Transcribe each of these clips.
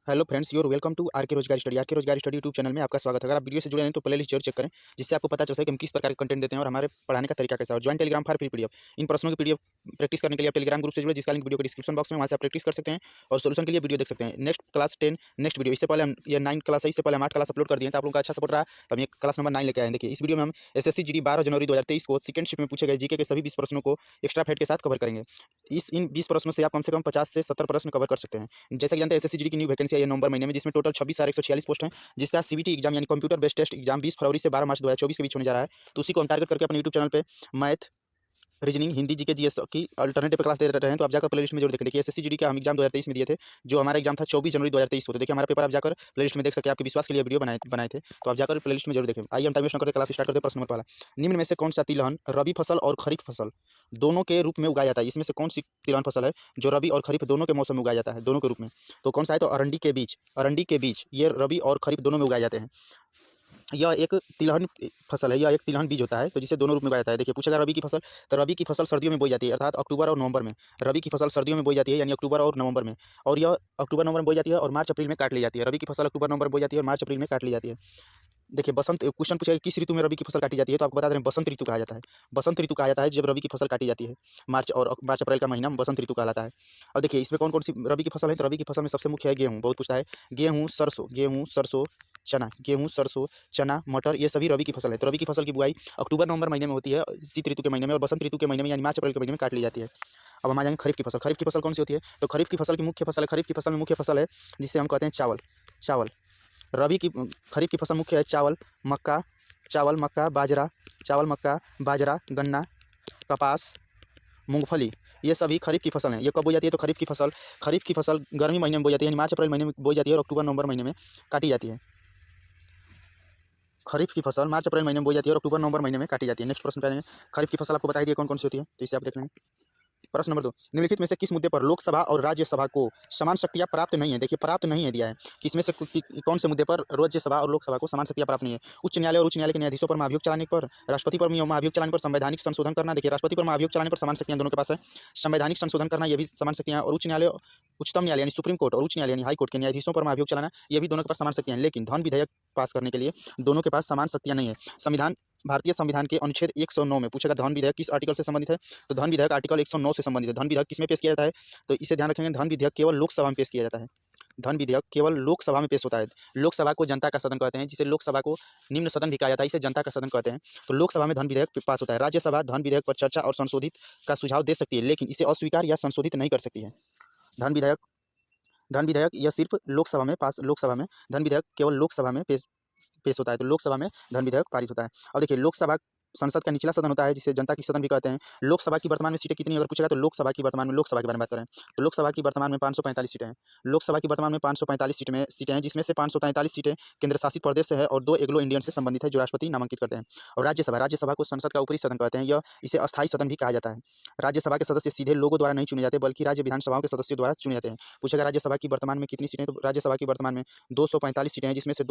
Hello friends, your welcome to R K Rozgar study. Are K Rozgar study YouTube channel में आपका स्वागत है। अगर आप वीडियो से जुड़े हैं तो प्ले लिस्ट जरूर चेक करें, जिससे आपको पता चल सके कि हम किस प्रकार के कंटेंट देते हैं और हमारे पढ़ाने का तरीका कैसा है। और join Telegram for free PDF. इन प्रश्नों की पीडीएफ प्रैक्टिस करने के लिए आप टेलीग्राम ग्रुप से जुड़े, जिसका लिंक वीडियो के डिस्क्रिप्शन बॉक्स में, वहाँ से आप प्रैक्टिस कर सकते हैं और सोल्यूशन के लिए वीडियो देख सकते हैं। Next class 10 next video. इससे पहले हम ये 9 क्लास है, इससे पहले हम 8 क्लास अपलोड कर दिए, तो आप लोगों का अच्छा सपोर्ट रहा, तो हम ये क्लास नंबर 9 लेके आए हैं। देखिए, इस वीडियो में हम एसएससी जीडी 12 जनवरी 2023 को सेकंड शिफ्ट में पूछे गए जीके के सभी 20 प्रश्नों को एक्स्ट्रा फैक्ट के साथ कवर करेंगे। इन 20 प्रश्नों से आप कम से कम 50 से 70 प्रश्न कवर कर सकते हैं। जैसा कि जानते हैं, एसएससी जीडी की न्यू वैकेंसी आई है नवंबर महीने में, जिसमें टोटल 26,146 पोस्ट हैं, जिसका सीबीटी एग्जाम यानी कंप्यूटर बेस्ड टेस्ट एग्जाम 20 फरवरी से 12 मार्च 2024 के बीच होने जा रहा है। तो उसी को हम टारगेट करके अपने यूट्यूब चैनल पे math, reasoning, Hindi, GK, GS की अल्टरनेटिव क्लास दे रहे हैं। तो आप जाकर प्लेलिस्ट में जरूर देखें। देखिए, एसएससी जीडी का हम एग्जाम 2023 में दिए थे, जो हमारा एग्जाम था 24 जनवरी 2023 को। तो देखिए, हमारा पेपर आप जाकर प्लेलिस्ट में देख सकते हैं। आपके विश्वास के लिए वीडियो बनाए थे, तो आप जाकर प्लेलिस्ट में जरूर देखें। आइए हम टाइम वेस्ट न करते क्लास स्टार्ट करते हैं। प्रश्न नंबर पहला, निम्न में से कौन सा तिलहन रबी फसल और खरीफ फसल दोनों के रूप में उगाया जाता है? इसमें से कौन सी तिलहन फसल है जो रबी और खरीफ दोनों के मौसम में उगाया जाता है, दोनों के रूप में? तो कौन सा है? तो अरंडी के बीज ये रबी और खरीफ दोनों में उगाए जाते हैं। यह एक तिलहन फसल है, यह एक तिलहन बीज होता है, तो जिसे दोनों रूप में उगाया जाता है। देखिए, पूछेगा रबी की फसल, तो रबी की फसल सर्दियों में बोई जाती है, अर्थात अक्टूबर और नवंबर में। रबी की फसल सर्दियों में बोई जाती है, यानी अक्टूबर और नवंबर में। और यह अक्टूबर नवंबर में बोई जाती है और मार्च अप्रैल में काट ली जाती है। रबी की फसल अक्टूबर नवंबर में बोई जाती है और मार्च अप्रैल में काट ली जाती है। देखिए, बसंत क्वेश्चन पूछेगा किस ऋतु में रबी की फसल काटी जाती है, तो आपको बता दें बसंत ऋतु कहा जाता है। बसंत ऋतु कहा जाता है जब रबी की फसल काटी जाती है। मार्च अप्रैल का महीना बसंत ऋतु कहलाता है। और देखिए, इसमें कौन कौन सी रबी की फसल है, तो रबी की फसल में सबसे मुख्य है गेहूँ। बहुत पूछता है, गेहूँ, सरसों, चना, मटर, ये सभी रबी की फसल है। तो रबी की फसल की बुआई अक्टूबर नवंबर महीने में होती है, शीत ऋतु के महीने में, और बसंत ऋतु के महीने में यानी मार्च अप्रैल के महीने में काट ली जाती है। अब हम आ जाएंगे खरीफ की फसल। खरीफ की फसल कौन सी होती है? तो खरीफ की फसल की मुख्य फसल है, खरीफ की फसल में मुख्य फसल है जिसे हम कहते हैं चावल। रबी की खरीफ की फसल मुख्य है चावल, मक्का, बाजरा, गन्ना, कपास, मूंगफली, ये सभी खरीफ की फसल हैं। ये कब बोई जाती है? तो खरीफ की फसल गर्मी महीने में बोई जाती है, यानी मार्च अप्रैल महीने में बोई जाती है और अक्टूबर नवंबर महीने में काटी जाती है। खरीफ की फसल मार्च अप्रैल महीने में बोई जाती है और अक्टूबर नवंबर महीने में काटी जाती है। नेक्स्ट प्रश्न पे आएंगे। खरीफ की फसल आपको बता दिए कौन कौन सी होती है, तो इसे आप देख लेंगे। प्रश्न नंबर 2, निम्नलिखित में से किस मुद्दे पर लोकसभा और राज्यसभा को समान शक्तियां प्राप्त नहीं है? देखिए, प्राप्त नहीं है दिया है, किसमें से कौन से मुद्दे पर राज्यसभा और लोकसभा को समान शक्तियां प्राप्त नहीं है? उच्च न्यायालय और उच्च न्यायालय के न्यायाधीशों पर महाभियोग चलाने पर, राष्ट्रपति पर महाभियोग चलाने पर, संवैधानिक संशोधन करना। देखिए, राष्ट्रपति पर महाभियोग चलाने पर समान शक्तियां दोनों के पास है। संवैधानिक संशोधन करना, ये भी समान शक्तियां। और उच्चतम न्यायालय यानी सुप्रीम कोर्ट और उच्च न्यायालय यानी हाई कोर्ट के न्यायाधीशों पर महाभियोग चलाना, ये भी दोनों के पास समान शक्तियां हैं। लेकिन धन विधेयक पास करने के लिए दोनों के पास समान शक्तियां नहीं है। भारतीय संविधान के अनुच्छेद 109 में पूछेगा धन विधेयक किस आर्टिकल से संबंधित है? तो धन विधेयक आर्टिकल 109 से संबंधित है। धन विधेयक किसमें पेश किया जाता है? तो इसे ध्यान रखेंगे, धन विधेयक केवल लोकसभा में पेश किया जाता है। धन विधेयक केवल लोकसभा में पेश होता है। लोकसभा को जनता का सदन कहते हैं, जिसे लोकसभा को निम्न सदन भी कहा जाता है, इसे जनता का सदन कहते हैं। तो लोकसभा में धन विधेयक पास होता है। राज्यसभा धन विधेयक पर चर्चा और संशोधित का सुझाव दे सकती है, लेकिन इसे अस्वीकार या संशोधित नहीं कर सकती है। धन विधेयक यह सिर्फ लोकसभा में धन विधेयक केवल लोकसभा में पेश होता है। तो लोकसभा में धन विधेयक पारित होता है। और देखिए, लोकसभा संसद का निचला सदन होता है, जिसे जनता की सदन भी कहते हैं। लोकसभा की वर्तमान में सीटें कितनी अगर पूछेगा, तो लोकसभा की वर्तमान में, लोकसभा के बारे में बात करें तो लोकसभा की वर्तमान में 545 सीटें हैं। लोकसभा की वर्तमान में 545 सीटें हैं, जिसमें से 543 सीटें केंद्र शासित प्रदेश से है और 2 एग्लो इंडियन से संबंधित है, जो राष्ट्रपति नामांकित करते हैं। और राज्यसभा को संसद का ऊपरी सदन कहते हैं, इसे अस्थायी सदन भी कहा जाता है। राज्यसभा के सदस्य सीधे लोगों द्वारा नहीं चुने जाते, बल्कि राज्य विधानसभाओं के सदस्यों द्वारा चुने जाते हैं। पूछेगा राज्यसभा की वर्तमान में कितनी सीटें? तो राज्यसभा की वर्तमान में 245 सीटें हैं, जिसमें से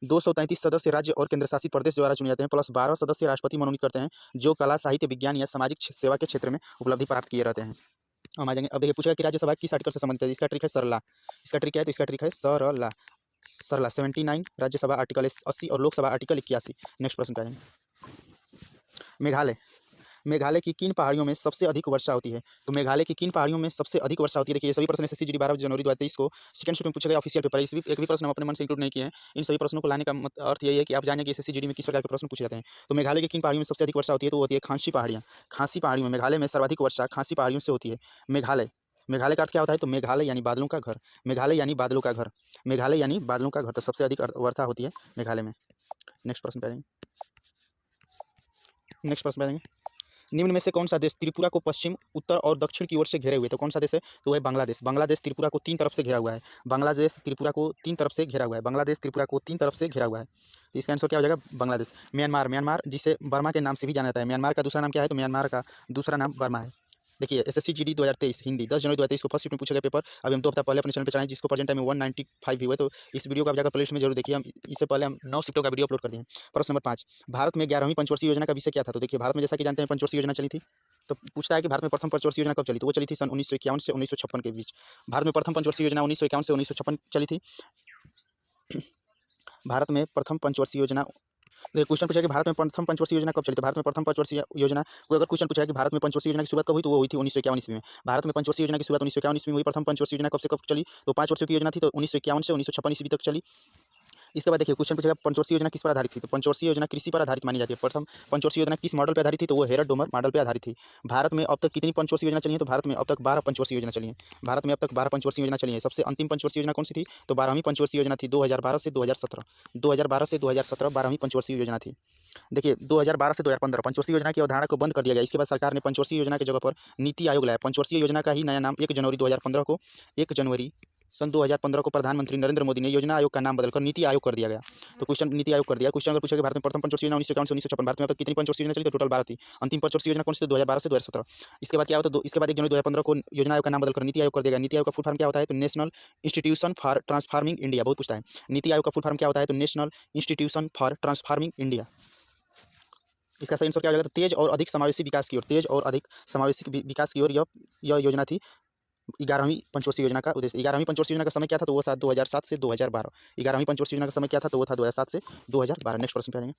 233 सदस्य राज्य और केंद्र शासित प्रदेश द्वारा चुने जाते हैं, प्लस 12 सदस्य राष्ट्रपति मनोनीत करते हैं, जो कला, साहित्य, विज्ञान या सामाजिक सेवा के क्षेत्र में उपलब्धि प्राप्त किए रहते हैं। हम आ जाएंगे। अब देखिए, पूछेगा कि राज्यसभा किस आर्टिकल से संबंधित है? इसका ट्रिक है सरला। इसका ट्रिक क्या है? तो इसका ट्रिक है सरला। 79 राज्यसभा आर्टिकल 80 और लोकसभा आर्टिकल 81। नेक्स्ट प्रश्न पे आ जाएंगे। मेघालय की किन पहाड़ियों में सबसे अधिक वर्षा होती है? तो मेघालय की किन पहाड़ियों में सबसे अधिक वर्षा होती है? देखिए, ये सभी प्रश्न एसएससी जीडी 12 जनवरी 2023 को सेकंड शिफ्ट में पूछे गए ऑफिशियल पेपर है। एक भी प्रश्न हम अपने मन से इंक्लूड नहीं किए हैं। इन सभी प्रश्नों को लाने का अर्थ यही है कि आप जानें कि एसएससी जीडी में किस प्रकार के प्रश्न पूछे जाते हैं। तो मेघालय की किन पहाड़ियों में सबसे अधिक वर्षा होती है? तो होती है खांसी पहाड़ियाँ। खांसी पहाड़ियों में मेघालय में सर्वाधिक वर्षा खांसी पहाड़ियों से होती है। मेघालय का अर्थ क्या होता है? तो मेघालय यानी बादलों का घर। तो सबसे अधिक वर्षा होती है मेघालय में। नेक्स्ट प्रश्न पे आ जाएंगे। निम्न में से कौन सा देश त्रिपुरा को पश्चिम, उत्तर और दक्षिण की ओर से घेरे हुए? तो कौन सा देश है? तो वह बांग्लादेश। बांग्लादेश त्रिपुरा को 3 तरफ से घेरा हुआ है। तो इसका आंसर क्या हो जाएगा? बांग्लादेश। म्यांमार जिसे बर्मा के नाम से भी जाना जाता है। म्यांमार का दूसरा नाम क्या है? तो म्यांमार का दूसरा नाम बर्मा है। देखिए, एसएससी जीडी 2023 हिंदी 10 जनवरी 2023 को फर्स्ट शिफ्ट में पूछा गया पेपर अभी हम 2 हफ्ता पहले अपने चैनल पे चलाएं, जिसको प्रेजेंट टाइम में 195 व्यू है। तो इस वीडियो को आप जाकर प्लेलिस्ट में जरूर देखिए। हम इससे पहले हम 9 शिफ्टों का वीडियो अपलोड कर दिए हैं। प्रश्न नंबर 5, भारत में 11वीं पंचवर्षीय योजना का विषय क्या था? तो देखिए, भारत में जैसा कि जानते हैं पंचवर्षीय योजना चली थी। तो पूछता है कि भारत में प्रथम पंचवर्षीय योजना कब चली, तो वो चली थी सन 1951 से 1956 के बीच। भारत में प्रथम पंचवर्षीय योजना 1951 से 1956 चली थी। भारत में प्रथम पंचवर्षीय योजना, क्वेश्चन पूछा कि भारत में प्रथम पंचवर्षीय योजना कब चली, तो भारत में प्रथम पंचवर्षीय योजना, कोई अगर क्वेश्चन पूछा है कि भारत में पंचवर्षीय योजना की शुरुआत कब हुई, तो वो हुई थी 1951 ईस्वी में। भारत में पंचवर्षीय योजना की शुरुआत 1951 ईस्वी में हुई। प्रथम पंचवर्षीय योजना कब से कब चली, तो 5 वर्षों की योजना थी, तो 1951 से 1956 ईस्वी तक चली। इसके बाद देखिए क्वेश्चन पूछेगा पंचवर्षीय योजना किस पर आधारित थी, तो पंचवर्षीय योजना कृषि पर आधारित मानी जाती है। प्रथम पंचवर्षीय योजना किस मॉडल पर आधारित थी, तो वो हेरल्ड डोमर मॉडल पर आधारित थी। भारत में अब तक कितनी पंचवर्षीय योजना चली है, तो भारत में अब तक 12 पंचवर्षीय योजना चली है। भारत में अब तक 12 पंचवर्षीय योजना चली है। सबसे अंतिम पंचवर्षीय योजना कौन सी थी, तो 12वीं पंचवर्षीय योजना थी 2012 से 2017। 2012 से 2017 12वीं पंचवर्षीय योजना थी। देखिए 2012 से 2015 पंचवर्षीय योजना की अवधारणा को बंद कर दिया गया। इसके बाद सरकार ने पंचवर्षीय योजना की जगह पर नीति आयोग लाया। पंचवर्षीय योजना का ही नया नाम 1 जनवरी 2015 को प्रधानमंत्री नरेंद्र मोदी ने योजना आयोग का नाम बदलकर नीति आयोग कर दिया गया। तो क्वेश्चन नीति आयोग कर दिया। क्वेश्चन अगर पूछा कि भारत में प्रथम पंचवर्षीय योजना 1951 से 1956, भारत में अब तक कितनी पंचवर्षीय योजना चली, तो टोटल 12 थी। अंतिम पंचवर्षीय योजना कौन सी थी, 2012 से 2017। इसके बाद क्या होता है, इसके बाद 1 जनवरी 2015 को योजना आयोग का नाम बदलकर नीति आयोग कर दिया गया। नीति आयोग का फुल फॉर्म क्या होता है, तो national institution for transforming India. बहुत पूछता है नीति आयोग का फुल फॉर्म क्या होता है, तो national institution for transforming India. इसका सही आंसर क्या हो जाएगा, तो तेज और अधिक समावेशी विकास की ओर, तेज और अधिक समावेशी विकास की ओर यह योजना थी। 11वीं पंचवर्षीय योजना का उद्देश्य, 11वीं पंचवर्षीय योजना का समय क्या था, तो वो था 2007 से 2012। 11वीं पंचवर्षीय योजना का समय क्या था, तो वो था 2007 से 2012। नेक्स्ट प्रश्न पे आ जाएंगे।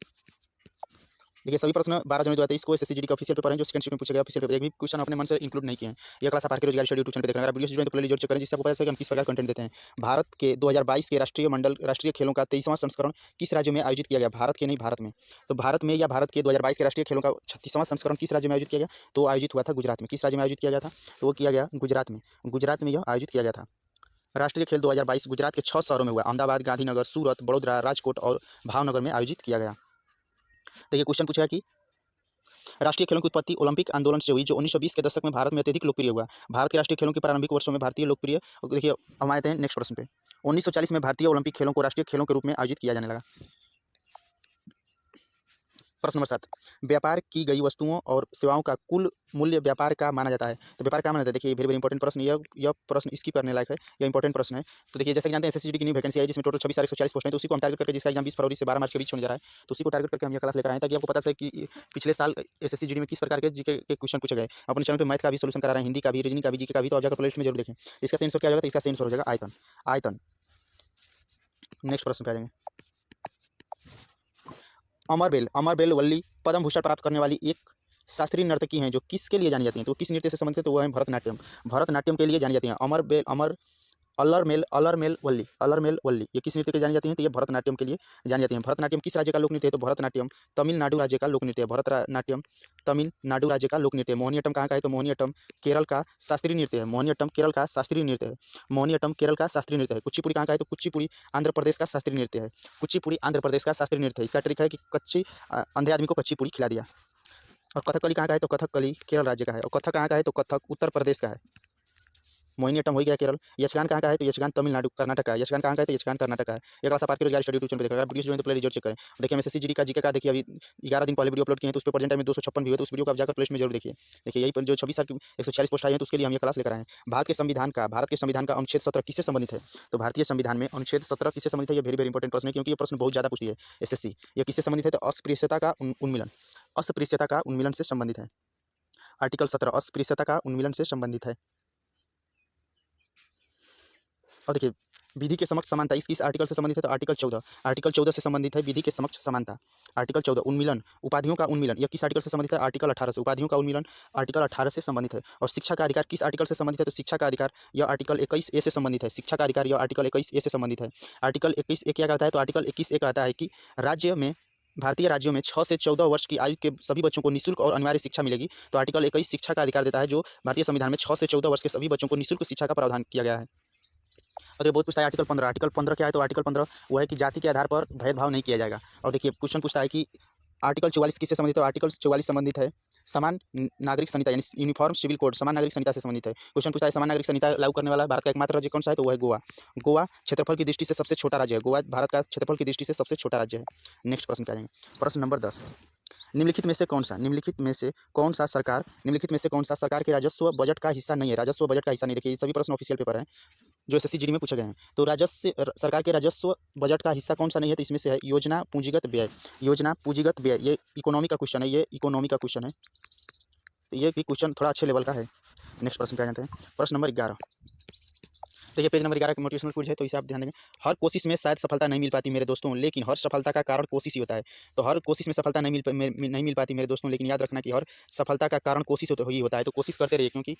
देखिए सभी प्रश्न 12 जनवरी 2023 को एसएससी जीडी का ऑफिशियल पेपर है, जो सेकंड शिफ्ट में पूछे गए ऑफिशियल पेपर। एक भी क्वेश्चन अपने मन से इंक्लूड नहीं किए हैं। ये क्लास आप are K Rozgar study YouTube channel पे देख रहे हैं। अगर वीडियो से जुड़े तो प्ले जरूर चेक करें, जिससे आपको पता चले कि हम किस प्रकार कंटेंट देते हैं। भारत के 2022 के राष्ट्रीय खेलों का 23वां संस्करण किस राज्य में आयोजित किया गया, भारत के नहीं भारत में। तो भारत में या भारत के 2022 के राष्ट्रीय खेलों का 36वां संस्करण किस राज्य में आयोजित किया गया, तो आयोजित हुआ था गुजरात में। किस राज्य में आयोजित किया गया था, तो वो किया गया गुजरात में। गुजरात में यह आयोजित किया गया था। राष्ट्रीय खेल 2022 गुजरात के 6 शहरों में हुआ। अहमदाबाद, गांधीनगर, सूरत, बड़ोदरा, राजकोट और भावनगर में आयोजित किया गया। देखिए क्वेश्चन पूछा कि राष्ट्रीय खेलों की उत्पत्ति ओलंपिक आंदोलन से हुई, जो 1920 के दशक में भारत में अत्यधिक लोकप्रिय हुआ। भारत के राष्ट्रीय खेलों के प्रारंभिक वर्षों में भारतीय लोकप्रिय, देखिए हम आते हैं नेक्स्ट प्रश्न पे। 1940 में भारतीय ओलंपिक खेलों को राष्ट्रीय खेलों के रूप में आयोजित किया जाने लगा। प्रश्न नंबर 7, व्यापार की गई वस्तुओं और सेवाओं का कुल मूल्य व्यापार का माना जाता है, तो व्यापार का माना जाता है। देखिए वेरी इंपॉर्टेंट प्रश्न, यह प्रश्न इसकी करने लायक है, यह इंपॉर्टेंट प्रश्न है। तो देखिए जैसे कि जानते हैं एसएससी की न्यू वैकेंसी है, जिसमें टोटल 26,140 पोस्ट है, तो उसी को हम टारगेट करके, जिसका एग्जाम 20 फरवरी से 12 मार्च के बीच होने जा रहा है, तो उसी को टारगेट करके हम यह क्लास लेकर आए, ताकि आपको पता चले कि पिछले साल एसएससी जीडी में किस प्रकार के जीके के क्वेश्चन पूछे गए। अपने चैनल पर मैथ का भी सोल्यूशन करा रहे हैं, हिंदी का भी, रीजनिंग का भी, जीके का भी, तो आप जाकर प्लेलिस्ट में जरूर देखें। इसका सही आंसर क्या होगा, तो इसका सही आंसर हो जाएगा आयतन। आयतन। नेक्स्ट प्रश्न पे आ जाएंगे। अमरबेल वल्ली पद्म भूषण प्राप्त करने वाली एक शास्त्रीय नर्तकी हैं, जो किसके लिए जानी जाती हैं, तो किस नृत्य से संबंधित है, तो वो है भरतनाट्यम। भरतनाट्यम के लिए जानी जाती हैं। अल्लरमेल वल्ली ये किस नृत्य के जानी जाती हैं, तो ये भरतनाट्यम के लिए जानी जाती हैं। भरतनाट्यम किस राज्य का लोक नृत्य है, तो भरतनाट्यम तमिलनाडु राज्य का लोक नृत्य है। भरतनाट्यम तमिलनाडु राज्य का लोक नृत्य है। मोहिनीअट्टम कहाँ का है, तो मोहिनीअट्टम केरल का शास्त्रीय नृत्य है। मोहिनीअट्टम केरल का शास्त्रीय नृत्य है। मोहिनीअट्टम केरल का शास्त्रीय नृत्य है। कुचिपुड़ी कहाँ का है, तो कुचिपुड़ी आंध्र प्रदेश का शास्त्रीय नृत्य है। कुचिपुड़ी आंध्र प्रदेश का शास्त्रीय नृत्य है। इसका ट्रिक है कि अंधे आदमी को कच्ची पूड़ी खिला दिया। और कथकली कहाँ का है, तो कथकली केरल राज्य का है। और कथक कहाँ का है, तो कथक उत्तर प्रदेश का है। मोहिनीअट्टम हो गया केरल। यक्षगान कहाँ का है, तो यक्षगान तमिलनाडु कर्नाटक का है। यक्षगान कहाँ का है, तो यक्षगान कर्नाटक का है। एक क्लास आप are K Rozgar study YouTube channel पे देख रहे हैं। वीडियो जो प्ले चेक करें। देखिए हम एसएससी जीडी का जीके का देखिए अभी 11 दिन पहले वीडियो अपलोड किए हैं, तो उस पर प्रेजेंट टाइम में 256 व्यू है, तो उस वीडियो को आप जाकर प्लेलिस्ट में जरूर देखिए। देखिए यही पर जो 26 की 140 पोस्ट आई है, तो उसके लिए हम ये क्लास लेकर आए हैं। भारत के संविधान का अनुच्छेद 17 किससे संबंधित है, तो भारतीय संविधान में अनुच्छेद 17 किससे संबंधित है। ये वेरी इंपॉर्टेंट प्रश्न है, क्योंकि ये प्रश्न बहुत ज़्यादा पूछती है एसएससी। ये किससे संबंधित है, तो अस्पृश्यता का उन्मूलन से संबंधित है। आर्टिकल 17 अस्पृश्यता का उन्मूलन से संबंधित है। और देखिए विधि के समक्ष समानता किस आर्टिकल से संबंधित है, तो आर्टिकल 14 से संबंधित है। विधि के समक्ष समानता आर्टिकल 14। उन्मीलन उपाधियों का उन्मीलन यह किस आर्टिकल से संबंधित है, आर्टिकल 18 से। उपाधियों का उन्मीलन आर्टिकल 18 से संबंधित है। और शिक्षा का अधिकार किस आर्टिकल से संबंधित है, तो शिक्षा का अधिकार यह आर्टिकल 21A से संबंधित है। शिक्षा का अधिकार यह आर्टिकल 21A से संबंधित है। आर्टिकल 21A क्या कहता है, तो आर्टिकल 21A कहता है कि भारतीय राज्यों में 6 से 14 वर्ष की आयु के सभी बच्चों को निःशुल्क और अनिवार्य शिक्षा मिलेगी। तो आर्टिकल 21 शिक्षा का अधिकार देता है, जो भारतीय संविधान में 6 से 14 वर्ष के सभी बच्चों को निःशुल्क शिक्षा का प्रावधान किया गया है। और ये बहुत पूछता है आर्टिकल 15 क्या है, तो आर्टिकल 15 वो है कि जाति के आधार पर भेदभाव नहीं किया जाएगा। और देखिए क्वेश्चन पूछता है कि आर्टिकल 44 किससे संबंधित है, तो आर्टिकल 44 संबंधित है समान नागरिक संहिता यानी यूनिफॉर्म सिविल कोड, समान नागरिक संहिता से संबंधित है। क्वेश्चन पूछता है समान नागरिक संहिता लागू करने वाला भारत का एकमात्र राज्य कौन सा है, तो वो है गोवा। गोवा क्षेत्रफल की दृष्टि से सबसे छोटा राज्य है। गोवा भारत का क्षेत्रफल की दृष्टि से सबसे छोटा राज्य है। नेक्स्ट प्रश्न पे आ जाएंगे। प्रश्न नंबर 10, निम्नलिखित में से कौन सा सरकार के राजस्व बजट का हिस्सा नहीं है। राजस्व बजट का हिस्सा नहीं, देखिए ये सभी प्रश्न ऑफिशियल पेपर हैं जो एसएससी जीडी में पूछे गए हैं। तो सरकार के राजस्व बजट का हिस्सा कौन सा नहीं है, तो इसमें से है योजना पूंजीगत व्यय। ये इकोनॉमी का क्वेश्चन है। तो ये भी क्वेश्चन थोड़ा अच्छे लेवल का है। नेक्स्ट प्रश्न पे आ जाते हैं। प्रश्न नंबर 11। देखिए पेज नंबर 11 का मोटिवेशनल क्विज है, तो इसे आप ध्यान देंगे। हर कोशिश में शायद सफलता नहीं मिल पाती मेरे दोस्तों, लेकिन हर सफलता का कारण कोशिश ही होता है। तो हर कोशिश में सफलता नहीं मिल पाती मेरे दोस्तों, लेकिन याद रखना कि हर सफलता का कारण कोशिश ही होता है। तो कोशिश करते रहिए, क्योंकि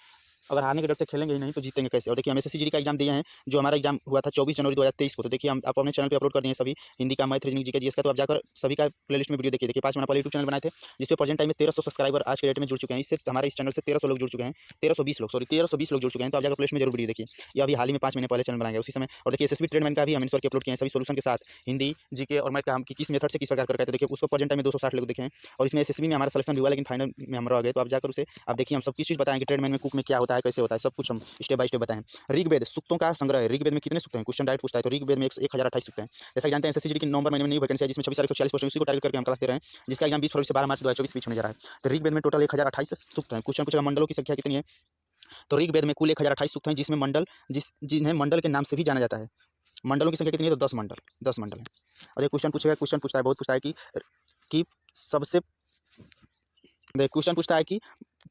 अगर हारने के डर से खेलेंगे ही नहीं तो जीतेंगे कैसे। और देखिए हम एसएससी जीडी का एग्जाम दिए हैं, जो हमारा एग्जाम हुआ था 24 जनवरी 2023 को। तो देखिए हम आप अपने चैनल पे अपलोड कर दिए हैं सभी, हिंदी का, मैथ, रीजनिंग, जीके, जीएस का। तो आप जाकर सभी का प्लेलिस्ट में वीडियो देखिए। देखिए 5 मना यूट्यूब चैनल बनाए थे, जिसपे प्रेजेंट टाइम में 1300 सब्सक्राइबर आज के डेट में जुड़ चुके हैं। इससे हमारे इस चैनल से 1300 लोग जुड़ चुके हैं, 1320 लोग, सॉरी 1320 लोग जुड़ चुके हैं। तो आप जाकर प्लेलिस्ट में जरूर वीडियो देखिए। ये अभी हाल ही में 5 महीने पहले चैनल बनाया गया उसी समय। और देखिए एसएसबी ट्रेडमैन का भी हम इंस्टॉल के अपलोड किए हैं सभी सोल्यूशन के साथ, हिंदी, जीके और मैथ का हम किस मेथड से किस प्रकार करते हैं। देखिए उसको प्रेजेंट टाइम में 260 लोग देखे हैं। और इसमें एसएसबी में हमारा सिलेक्शन भी हुआ, लेकिन फाइनल में हम रह गए। तो आप जाकर उसे आप देखिए, हम सब किस चीज़ बताएंगे, ट्रेडमैन में, कुक में क्या होता है, कैसे होता है, सब कुछ हम स्टेप बाय स्टेप बताएं। ऋग्वेद सूक्तों का संग्रह है। ऋग्वेद में कितने सूक्त हैं, क्वेश्चन डायरेक्ट पूछता है। तो ऋग्वेद में 1028 सूक्त हैं। जैसा कि जानते हैं एसएससी की नवंबर महीने में नई वैकेंसी है, जिसमें 26,140 पोस्ट, उसी को टारगेट करके हम क्लास दे रहे हैं, जिसका एग्जाम 20 फरवरी से 12 मार्च 2024 बीच होने जा रहा है। तो ऋग्वेद में टोटल 1028 सूक्त हैं। क्वेश्चन पूछेगा मंडलों की संख्या कितनी है। तो ऋग्वेद में कुल 1028 सूक्त हैं, जिसमें मंडल जिन्हें मंडल के नाम से भी जाना जाता है। मंडलों की संख्या कितनी है, तो 10 मंडल, 10 मंडल है। और ये क्वेश्चन पूछेगा, क्वेश्चन पूछता है, बहुत पूछता है कि सबसे, क्वेश्चन पूछता है कि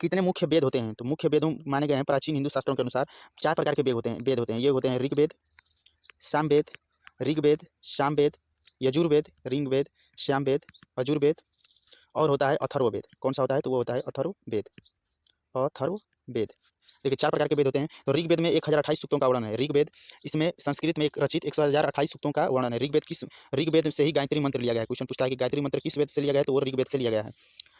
कितने मुख्य वेद होते हैं। तो मुख्य वेद माने गए हैं प्राचीन हिंदू शास्त्रों के अनुसार 4 प्रकार के वेद होते हैं। ये होते हैं ऋग्वेद, सामवेद, ऋग्वेद, सामवेद, यजुर्वेद, ऋग्वेद, श्यामवेद, अजुर्वेद, और होता है अथर्ववेद। कौन सा होता है, तो वो होता है अथर्ववेद, अथर्ववेद। देखिए 4 प्रकार के वेद होते हैं। तो ऋग्वेद में 1028 सूक्तों का वर्णन है। ऋग्वेद, इसमें संस्कृत में एक रचित 1028 सूक्तों का वर्णन है। ऋग्वेद से ही गायत्री मंत्र लिया गया है। क्वेश्चन पूछता है कि गायत्री मंत्र किस वेद से लिया गया है, तो वो ऋग्वेद से लिया गया है।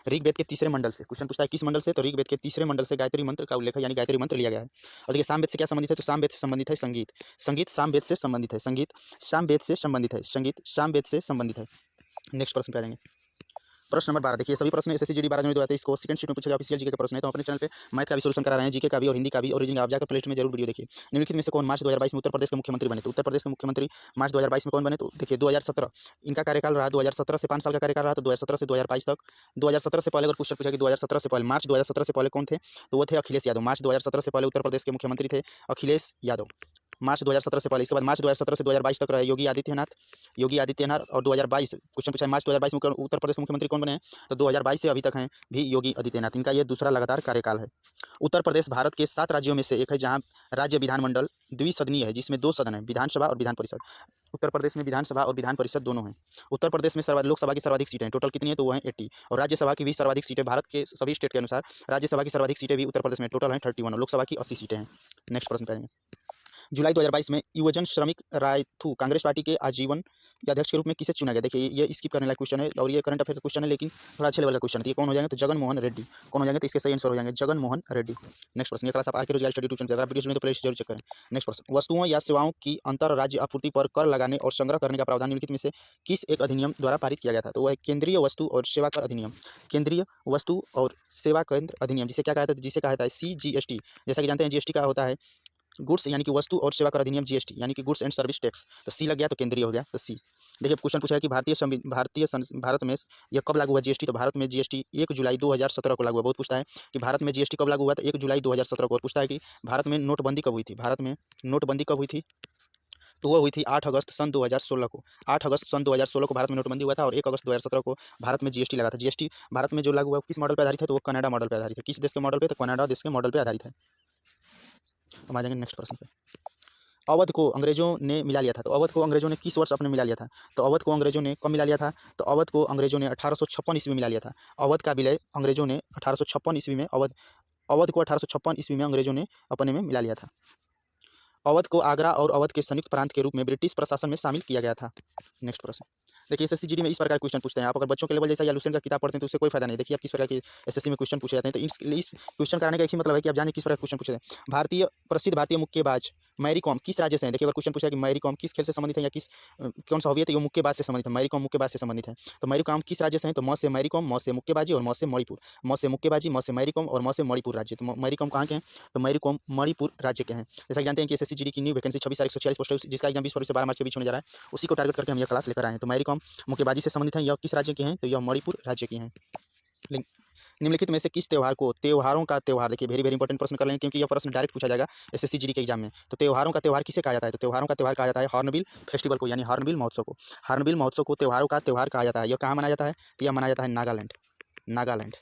ऋग्वेद के तीसरे मंडल से। क्वेश्चन पूछता है किस मंडल से, तो ऋग्वेद के तीसरे मंडल से गायत्री मंत्र का उल्लेख है, यानी गायत्री मंत्र लिया गया है। और देखिए सामवेद से क्या संबंधित है, तो सामवेद से संबंधित है संगीत। संगीत सामवेद से संबंधित है। संगीत सामवेद से संबंधित है। संगीत सामवेद से संबंधित है। नेक्स्ट प्रश्न पे आ जाएंगे। प्रश्न नंबर 12। देखिए सभी प्रश्न एसएससी जीडी 12 जनवरी 2023 को सेकंड शीट में पूछेगा, ऑफिशियल जीके का प्रश्न है। तो अपने चैनल पे मैथ का भी सोल्यूशन करा रहे हैं, जीके का भी और हिंदी का भी। और रीजनिंग आप जाकर प्लेलिस्ट में जरूर वीडियो देखिए। निम्नलिखित में से कौन मार्च 2022 में उत्तर प्रदेश के मुख्यमंत्री बने। तो उत्तर प्रदेश के मुख्यमंत्री मार्च 2022 में कौन बने, तो देखिए 2017 इनका कार्यकाल रहा। 2017 से 5 साल का कार्यकाल रहा। तो 2017 से 2022 तक। 2017 से पहले अगर क्वेश्चन पूछा कि 2017 से पहले, मार्च 2017 से पहले कौन थे, तो वो थे अखिलेश यादव। मार्च 2017 से पहले उत्तर प्रदेश के मुख्यमंत्री थे अखिलेश यादव, मार्च 2017 से पहले। इसके बाद मार्च 2017 से 2022 तक रहे योगी आदित्यनाथ। और 2022 क्वेश्चन पूछा है मार्च 2022 में उत्तर प्रदेश मुख्यमंत्री कौन बने हैं, तो 2022 से अभी तक हैं भी योगी आदित्यनाथ। इनका ये दूसरा लगातार कार्यकाल है। उत्तर प्रदेश भारत के 7 राज्यों में से एक है जहाँ राज्य विधानमंडल द्विसदनीय है, जिसमें 2 सदन है, विधानसभा और विधान परिषद। उत्तर प्रदेश में विधानसभा और विधान परिषद दोनों हैं। उत्तर प्रदेश में लोकसभा की सर्वाधिक सीटें टोटल कितनी है, तो वो हैं 80। और राज्यसभा की भी सर्वाधिक सीटें, भारत के सभी स्टेट के अनुसार राज्यसभा की सर्वाधिक सीटें भी उत्तर प्रदेश में टोटल हैं 31 और लोकसभा की 80 सीटें हैं। नेक्स्ट प्रश्न पे आएंगे। जुलाई 2022 में युवजन श्रमिक रायथू कांग्रेस पार्टी के आजीवन अध्यक्ष के रूप में किसे चुना गया। देखिए ये स्किप करने लायक क्वेश्चन है, और ये करंट अफेयर का क्वेश्चन है, लेकिन थोड़ा अच्छे लेवल का क्वेश्चन है। ये कौन हो जाएंगे, तो जगन मोहन रेड्डी। कौन हो जाएंगे, तो इसके सही आंसर हो जाएंगे जगन मोहन रेड्डी। नेक्स्ट प्रश्न। ये क्लास आप are K Rozgar study YouTube channel पर, अगर वीडियो सुने तो प्लेलिस्ट जरूर चेक करें। नेक्स्ट प्रश्न। वस्तुओं या सेवाओं की अंतर राज्य आपूर्ति पर कर लगाने और संग्रह करने का प्रावधान निम्नलिखित में से किस एक अधिनियम द्वारा पारित किया गया था, तो वह केंद्रीय वस्तु और सेवा कर अधिनियम। केंद्रीय वस्तु और सेवा कर अधिनियम, जिसे क्या कहा जाता है, जिसे कहा जाता है CGST। जैसा कि जानते हैं जीएसटी का होता है गुड्स यानी कि वस्तु और सेवा कर अधिनियम, जीएसटी यानी कि गुड्स एंड सर्विस टैक्स। तो सी लग गया तो केंद्रीय हो गया, तो सी। देखिए क्वेश्चन पूछा है कि भारत में यह कब लागू हुआ जीएसटी। तो भारत में जीएसटी 1 जुलाई 2017 को लागू हुआ। बहुत पूछता है कि भारत में जीएसटी कब लागू हुआ, तो 1 जुलाई 2017 को। और पूछता है कि भारत में नोटबंदी कब हुई थी। भारत में नोटबंदी कब हुई थी, तो वो हुई थी 8 अगस्त सन 2016 को। 8 अगस्त सन 2016 को भारत में नोटबंदी हुआ था, और 1 अगस्त 2017 को भारत में जीएसटी लगा था। जीएसटी भारत में जो लागू हुआ किस मॉडल पर आधारित है, तो वो कनाडा मॉडल पर आधारित है। किस देश के मॉडल पे, तो कनाडा देश के मॉडल पर आधारित है। हम आ जाएंगे नेक्स्ट प्रश्न पे। अवध को अंग्रेजों ने मिला लिया था। तो अवध को अंग्रेजों ने किस वर्ष अपने मिला लिया था, तो अवध को अंग्रेजों ने कब मिला लिया था, तो अवध को अंग्रेजों ने 1856 ईस्वी में मिला लिया था। अवध का विलय अंग्रेजों ने 1856 ईस्वी में अवध को 1856 ईस्वी में अंग्रेजों ने अपने में मिला लिया था। अवध को आगरा और अवध के संयुक्त प्रांत के रूप में ब्रिटिश प्रशासन में शामिल किया गया था। नेक्स्ट प्रश्न। देखिए एसएससी जीडी में इस प्रकार क्वेश्चन पूछते हैं। आप अगर बच्चों के लेवल जैसा या लुसेंट का किताब पढ़ते हैं तो उससे कोई फायदा नहीं। देखिए आप किस प्रकार के एसएससी में क्वेश्चन पूछे जाते हैं, तो इस क्वेश्चन कराने का एक ही मतलब है कि आप जाने किस प्रकार क्वेश्चन पूछे जाते हैं। प्रसिद्ध भारतीय मुक्केबाज मैरी कॉम किस राज्य से हैं। देखिए अगर क्वेश्चन पूछा कि मैरी कॉम किस खेल से संबंधित है या किस कौन सा हॉबी है, तो ये मुक्केबाज से संबंधित है। मैरी कॉम मुक्केबाज से संबंधित है। तो मैरी कॉम किस राज्य से हैं, तो म से मैरी कॉम, म से मुक्केबाजी और म से मणिपुर। म से मुक्केबाजी, म से मैरी कॉम और म से मणिपुर राज्य। तो मैरी कॉम कहाँ के हैं, तो मैरी कॉम मणिपुर राज्य के हैं। जैसा कि जानते हैं कि एसएससी जीडी की न्यू वैकेंसी 26,146 पोस्ट है, जिसका एग्जाम 20 फरवरी से 12 मार्च के बीच होने जा रहा है। उसी को टारगेट करके हम यह क्लास लेकर आए हैं। तो मैरी कॉम मुक्केबाजी से संबंधित है, यह किस राज्य के हैं, तो यह मणिपुर राज्य के हैं। निम्नलिखित में से किस त्योहारों का त्योहार, देखिए वेरी इंपॉर्टेंट प्रश्न कर लेंगे, क्योंकि यह प्रश्न डायरेक्ट पूछा जाएगा एसएससी जीडी के एग्जाम में। तो त्योहारों का त्योहार किसे कहा जाता है, तो त्योहारों का त्योहार कहा जाता है हॉर्नबिल फेस्टिवल को, यानी हॉर्नबिल महोत्सव को। हॉर्नबिल महोत्सव को त्योहारों का त्योहार कहा जाता है। यह कहाँ मनाया जाता है, तो यह मनाया जाता है नागालैंड।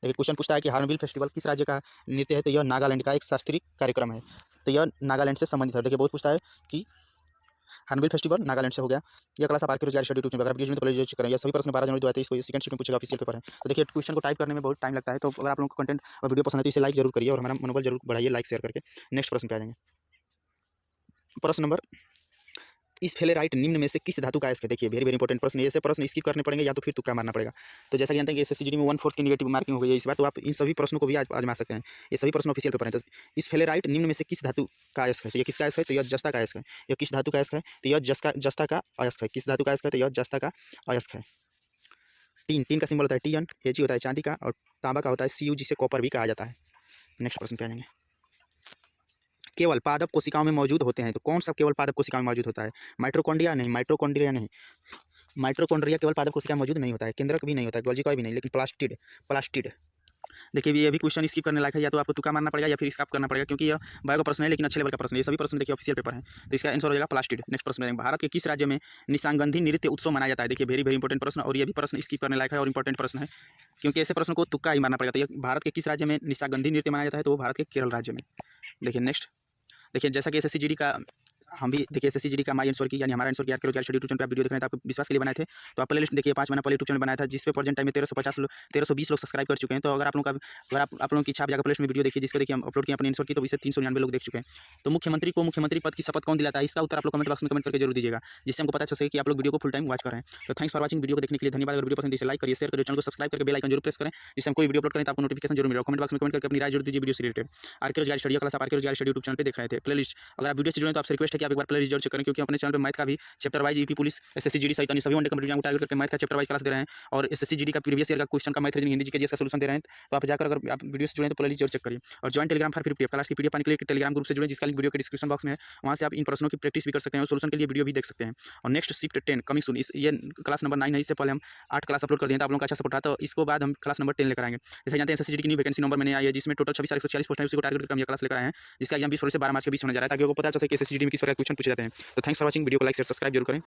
देखिए क्वेश्चन पूछता है कि हार्नबिल फेस्टिवल किस राज्य का नृत्य है, तो यह नागालैंड का एक शास्त्रीय कार्यक्रम है, तो यह नागालैंड से संबंधित है। देखिए बहुत पूछता है कि हार्नबिल फेस्टिवल नागालैंड से हो गया। यह क्लास आप are K Rozgar study YouTube channel, अगर वीडियो में तो पहले करें। यह सभी प्रश्न 12 जनवरी 2023 को सेकंड शिफ्ट में पूछेगा, ऑफिशियल पेपर है। तो देखिए क्वेश्चन को टाइप करने में बहुत टाइम लगता है, तो अगर आप लोगों को कंटेंट और वीडियो पसंद है तो इसे लाइक जरूर करिए और हमारा मनोबल जरूर बढ़ाइए लाइक शेयर करके। नेक्स्ट प्रश्न पे आ जाएंगे। प्रश्न नंबर, इस फेलेराइट निम्न में से किस धातु का अयस्क है। देखिए वेरी वेरी इंपॉर्टेंट प्रश्न, ऐसे प्रश्न स्किप करने पड़ेंगे या तो फिर तुक्का मारना पड़ेगा। तो जैसा कि जानते हैं कि एसएससीजीडी में 1/4 की नेगेटिव मार्किंग हो गई है इस बार, तो आप इन सभी प्रश्नों को भी आजमा सकते हैं। ये सभी प्रश्न ऑफिशियल पेपर हैं। तो इस फेलेराइट निम्न में से किस धातु का अयस्क है, तो ये किसका अयस्क है, तो यह जस्ता का अयस्क है। यह किस धातु का अयस्क है, तो यह जस्ता का अयस्क है। किस धातु का अयस्क है, तो यह जस्ता का अयस्क है। टीन, टीन का सिंबल होता है टीएन, एजी होता है चांदी का, और तांबा का होता है सीयू, जिसे कॉपर भी कहा जाता है। नेक्स्ट प्रश्न पे आ जाएंगे। केवल पादप कोशिकाओं में मौजूद होते हैं, तो कौन सा केवल पादप कोशिकाओं में मौजूद होता है। माइटोकॉन्ड्रिया नहीं, माइटोकॉन्ड्रिया नहीं, माइटोकॉन्ड्रिया केवल पादप कोशिका में मौजूद नहीं होता है। केंद्रक भी नहीं होता है, गोल्जी कॉय भी नहीं, लेकिन प्लास्टिड, प्लास्टिड। देखिए ये भी क्वेश्चन स्किप करने लायक है, या तो आपको तुक्का मारना पड़ेगा या फिर स्किप करना पड़ेगा, क्योंकि यह बायो का प्रश्न है लेकिन अच्छे लेवल का प्रश्न है। ये सभी प्रश्न देखिए ऑफिशियल पेपर है, तो इसका आंसर हो जाएगा प्लास्टिड। नेक्स्ट प्रश्न है, भारत के किस राज्य में निशांगंधी नृत्य उत्सव मनाया जाता है। देखिए वेरी वेरी इंपॉर्टेंट प्रश्न, और ये भी प्रश्न स्किप करने लायक है और इंपॉर्टेंट प्रश्न है, क्योंकि ऐसे प्रश्न को तुक्का ही मारना पड़ेगा। तो ये भारत के किस राज्य में निशांगंधी नृत्य मनाया जाता है, तो वो भारत के केरल राज्य में। देखिए नेक्स्ट, देखिए जैसा कि एसएससीजीडी का हम भी देखिए एसएससीजीडी का माई आंसर की यानी हमारा आंसर की are K Rozgar study YouTube channel पे आप वीडियो देख रहे हैं, तो आपको विश्वास के लिए बनाए थे। तो आप प्लेलिस्ट देखिए, 5 महीना पहले यूट्यूब चैनल बनाया था, जिस पे प्रेजेंट टाइम में 1320 लोग सब्सक्राइब कर चुके हैं। तो अगर आप लोगों का, अगर आप लोगों की इच्छा, आप जाकर प्लेलिस्ट में वीडियो देखिए, जिसको देखिए हम अपलोड किए अपने आंसर की, तो इसे 399 लोग देख चुके हैं। तो मुख्यमंत्री को मुख्यमंत्री पद की शपथ कौन दिलाता है, इसका उत्तर आप लोग कमेंट बॉक्स में कमेंट करके जरूर दीजिएगा, जिससे हमको पता चल सके कि आप लोग वीडियो को फुल टाइम वॉच कर रहे हैं। तो थैंक्स फॉर वाचिंग, वीडियो को देखने के लिए धन्यवाद। अगर वीडियो पसंद है इसे लाइक करिए, शेयर करिए, चैनल को सब्सक्राइब करके बेल आइकन जरूर प्रेस करें, जिससे हम कोई वीडियो अपलोड करें तो आपको नोटिफिकेशन जरूर मिलेगा। कमेंट बॉक्स में कमेंट करके अपनी राय जरूर दीजिए वीडियो से related. Are K Rozgar study class आप are K Rozgar study YouTube channel पे देख रहे थे। प्लेलिस्ट अगर आप वीडियो से जुड़े तो आपसे रिक्वेस्ट है कि आप एक बार प्लेलिस्ट जरूर चेक करें, क्योंकि अपने चैनल पे मैथ का भी चैप्टर वाइज यूपी पुलिस, एसएससीजीडी सहित अन्य सभी वनडे कंपटीशन को टारगेट करके मैथ का चैप्टर वाइज क्लास दे रहे हैं, और एसएससीजीडी का प्रीवियस ईयर का क्वेश्चन का मैथ रीजनिंग हिंदी जीके का सॉल्यूशन दे रहे हैं। तो आप जाकर अगर आप वीडियो से जुड़े तो प्लेलिस्ट जरूर चेक करिए, और join Telegram for free PDF class की पीडीएफ पाने के लिए टेलीग्राम ग्रुप से जुड़े, जिसका लिंक वीडियो के डिस्क्रिप्शन बॉक्स में है। वहाँ से आप इन प्रश्नों की प्रैक्टिस भी कर सकते हैं और सोल्यूशन के लिए वीडियो भी देख सकते हैं। और नेक्स्ट शिफ्ट 10 कमिंग सून, इस ये क्लास नंबर 9 है, इससे पहले हम 8 क्लास अपलोड कर दिए, तो आप लोगों का अच्छा सपोर्ट रहा, तो इसको बाद हम क्लास नंबर 10 लेकर आएंगे। जैसे जानते हैं एसएससीजीडी की न्यू वैकेंसी नंबर मैंने आई है, जिसमें टोटल 26,140 पोस्ट है, उसी को टारगेट करके हम ये क्लास लेकर आए हैं, जिसका एग्जाम 20 फरवरी से 12 मार्च के बीच होने जा रहा है, ताकि आपको पता चल सके कि एसएससीजीडी में किस प्रकार क्वेश्चन पूछे जाते हैं। तो थैंक्स फॉर वाचिंग, वीडियो को लाइक शेयर सब्सक्राइब जरूर करें।